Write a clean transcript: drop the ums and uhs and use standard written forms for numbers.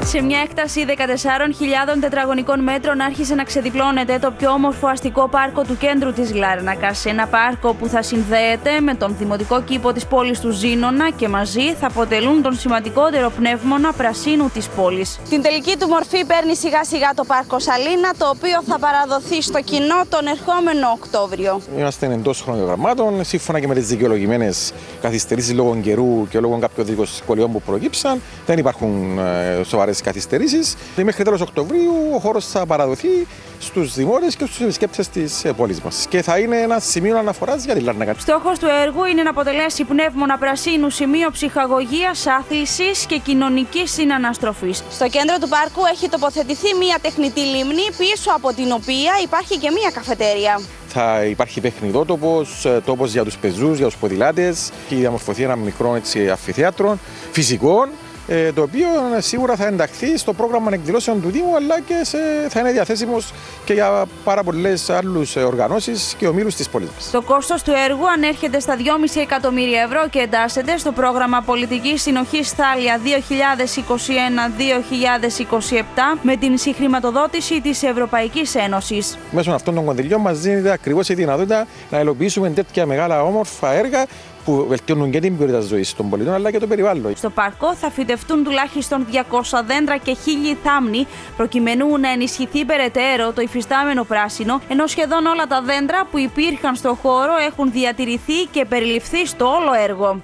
Σε μια έκταση 14.000 τετραγωνικών μέτρων άρχισε να ξεδιπλώνεται το πιο όμορφο αστικό πάρκο του κέντρου της Λάρνακας. Ένα πάρκο που θα συνδέεται με τον δημοτικό κήπο της πόλης του Ζήνονα και μαζί θα αποτελούν τον σημαντικότερο πνεύμονα πρασίνου της πόλης. Την τελική του μορφή παίρνει σιγά σιγά το πάρκο Σαλίνα, το οποίο θα παραδοθεί στο κοινό τον ερχόμενο Οκτώβριο. Είμαστε εντός χρονοδιαγραμμάτων, σύμφωνα και με τις δικαιολογημένες καθυστερήσεις λόγω καιρού και λόγω κάποιων δυσκολιών που προκύψαν. Δεν υπάρχουν σοβαρές καθυστερήσεις. Μέχρι τέλος Οκτωβρίου ο χώρος θα παραδοθεί στους δημότες και στους επισκέπτες της πόλης μας. Και θα είναι ένα σημείο αναφοράς για τη Λάρνακα. Στόχος του έργου είναι να αποτελέσει πνεύμονα πρασίνου σημείο ψυχαγωγίας, άθλησης και κοινωνικής συναναστροφής. Στο κέντρο του πάρκου έχει τοποθετηθεί μια τεχνητή λίμνη, πίσω από την οποία υπάρχει και μια καφετέρια. Θα υπάρχει παιχνιδότοπος, τόπος για τους πεζούς, για τους ποδηλάτες και διαμορφωθεί ένα μικρό αμφιθέατρο φυσικών, το οποίο σίγουρα θα ενταχθεί στο πρόγραμμα εκδηλώσεων του Δήμου, αλλά και θα είναι διαθέσιμος και για πάρα πολλές άλλους οργανώσεις και ομίλους της πόλης μας. Το κόστος του έργου ανέρχεται στα 2,5 εκατομμύρια ευρώ και εντάσσεται στο πρόγραμμα Πολιτικής Συνοχής Θάλια 2021-2027 με την συγχρηματοδότηση της Ευρωπαϊκής Ένωσης. Μέσω αυτών των κονδυλιών μας δίνεται ακριβώς η δυνατότητα να υλοποιήσουμε τέτοια μεγάλα όμορφα έργα που βελτιώνουν και την ποιότητα ζωής των πολιτών αλλά και το περιβάλλον. Στο πάρκο θα φυτευτούν τουλάχιστον 200 δέντρα και 1.000 θάμνοι, προκειμένου να ενισχυθεί περαιτέρω το υφιστάμενο πράσινο, ενώ σχεδόν όλα τα δέντρα που υπήρχαν στο χώρο έχουν διατηρηθεί και περιληφθεί στο όλο έργο.